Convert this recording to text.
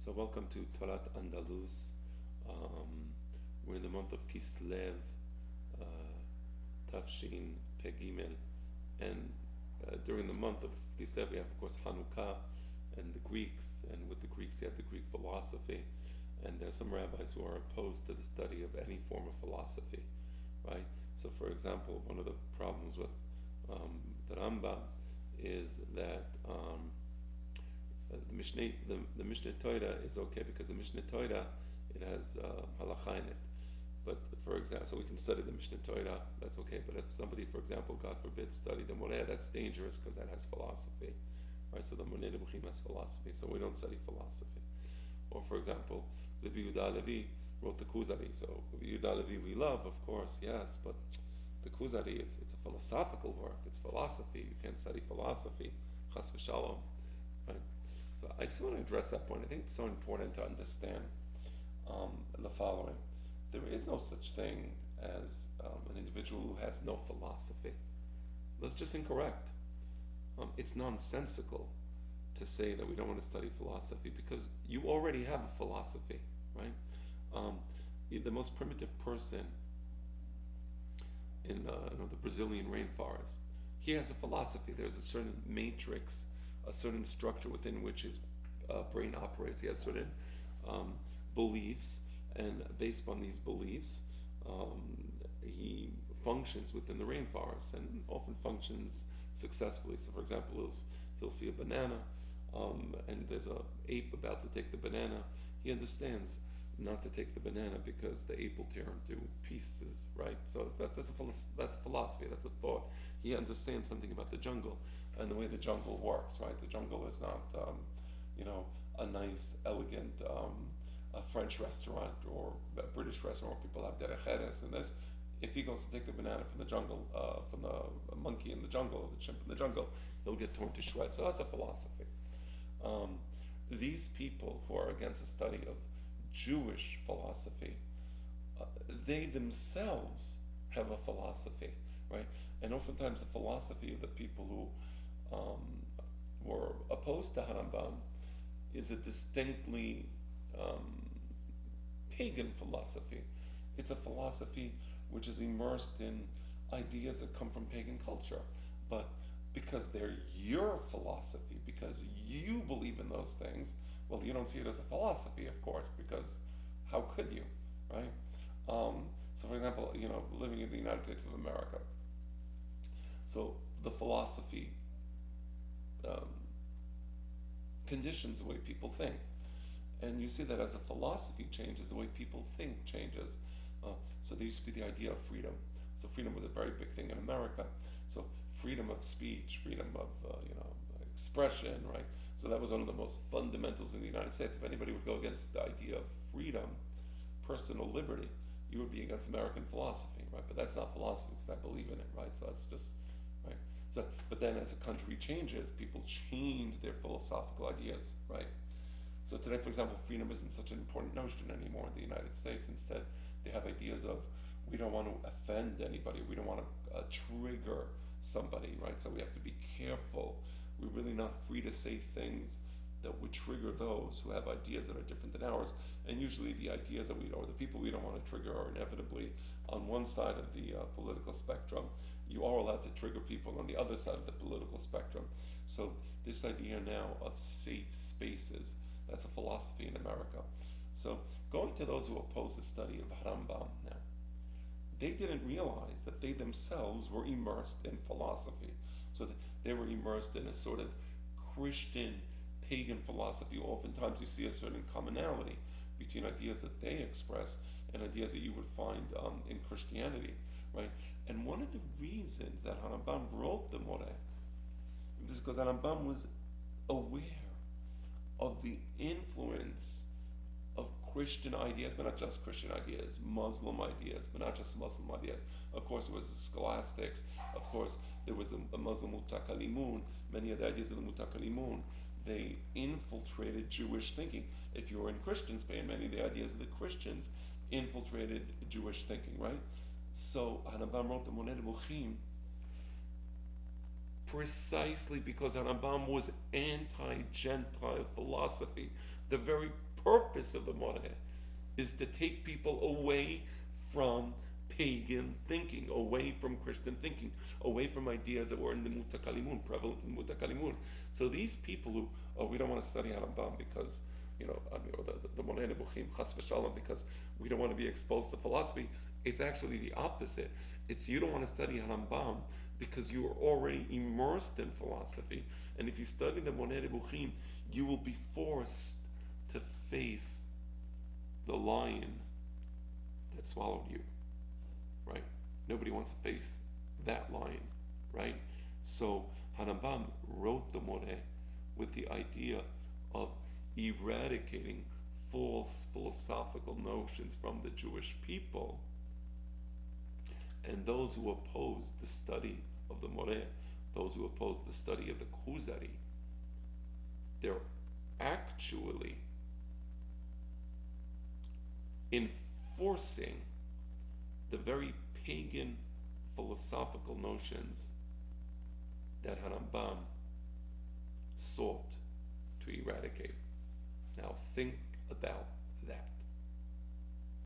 So welcome to Torat Andalus. We're in the month of Kislev, Tafshin Pegimel, and during the month of Kislev we have of course Hanukkah and the Greeks, and with the Greeks you have the Greek philosophy, and there's some rabbis who are opposed to the study of any form of philosophy, right? So for example, one of the problems with the Rambam is that the Mishneh Tora is okay because the Mishneh Tora, it has halacha in it. But for example, so we can study the Mishneh Tora, that's okay. But if somebody, for example, God forbid, study the Moreh, that's dangerous because that has philosophy, right? So the Moreh Nebuchim has philosophy, so we don't study philosophy. Or for example, Rabbi Yehuda Levi wrote the Kuzari. So Rabbi Yehuda Levi we love, of course, yes, but the Kuzari, it's a philosophical work, it's philosophy. You can't study philosophy, chas v'shalom, right? So I just want to address that point. I think it's so important to understand the following. There is no such thing as an individual who has no philosophy. That's just incorrect. It's nonsensical to say that we don't want to study philosophy because you already have a philosophy, right? The most primitive person in the Brazilian rainforest, he has a philosophy. There's a certain matrix, a certain structure within which his brain operates. He has certain beliefs, and based on these beliefs, he functions within the rainforest and often functions successfully. So, for example, he'll see a banana, and there's an ape about to take the banana. He understands not to take the banana because the ape will tear him to pieces, right? So that's a philosophy, that's a thought. He understands something about the jungle and the way the jungle works, right? The jungle is not, a nice, elegant a French restaurant or a British restaurant where people have derecheres and this. If he goes to take the banana from the jungle, from the monkey in the jungle, or the chimp in the jungle, he'll get torn to shreds. So that's a philosophy. These people who are against the study of Jewish philosophy, they themselves have a philosophy, right? And oftentimes the philosophy of the people who were opposed to Harambam is a distinctly pagan philosophy. It's a philosophy which is immersed in ideas that come from pagan culture, but because they're your philosophy, because you believe in those things, well, you don't see it as a philosophy, of course, because how could you, right? So, for example, living in the United States of America, so the philosophy conditions the way people think. And you see that as a philosophy changes, the way people think changes. So there used to be the idea of freedom. So freedom was a very big thing in America. So freedom of speech, freedom of expression, right? So that was one of the most fundamentals in the United States. If anybody would go against the idea of freedom, personal liberty, you would be against American philosophy, right? But that's not philosophy because I believe in it, right? So that's just, right? So, but then as a country changes, people change their philosophical ideas, right? So today, for example, freedom isn't such an important notion anymore in the United States. Instead, they have ideas of we don't want to offend anybody, we don't want to trigger somebody, right? So we have to be careful. We're really not free to say things that would trigger those who have ideas that are different than ours. And usually the ideas that or the people we don't want to trigger are inevitably on one side of the political spectrum. You are allowed to trigger people on the other side of the political spectrum. So this idea now of safe spaces, that's a philosophy in America. So going to those who oppose the study of Rambam now, they didn't realize that they themselves were immersed in philosophy. So they were immersed in a sort of Christian, pagan philosophy. Oftentimes you see a certain commonality between ideas that they express and ideas that you would find in Christianity, right? And one of the reasons that Harambam wrote the Moreh is because Harambam was aware of the influence of Christian ideas, but not just Christian ideas, Muslim ideas, but not just Muslim ideas. Of course, it was the scholastics. Of course, there was the Muslim Mutakalimun. Many of the ideas of the Mutakalimun, they infiltrated Jewish thinking. If you were in Christian Spain, many of the ideas of the Christians infiltrated Jewish thinking, right? So Harambam wrote the Moreh Nebuchim precisely because Rambam was anti-Gentile philosophy. The very purpose of the Moreh is to take people away from pagan thinking, away from Christian thinking, away from ideas that were in the Mutakalimun, prevalent in Mutakalimun. So these people who, we don't want to study Harambam because, or the Moreh Nebuchim, Chas v'Shalom, because we don't want to be exposed to philosophy. It's actually the opposite. It's you don't want to study Harambam because you are already immersed in philosophy. And if you study the Moreh Nebuchim, you will be forced to face the lion that swallowed you, right? Nobody wants to face that lion, right? So Harambam wrote the Moreh with the idea of eradicating false philosophical notions from the Jewish people. And those who opposed the study of the Moreh, those who opposed the study of the Kuzari, they're actually enforcing the very pagan philosophical notions that Harambam sought to eradicate. Now think about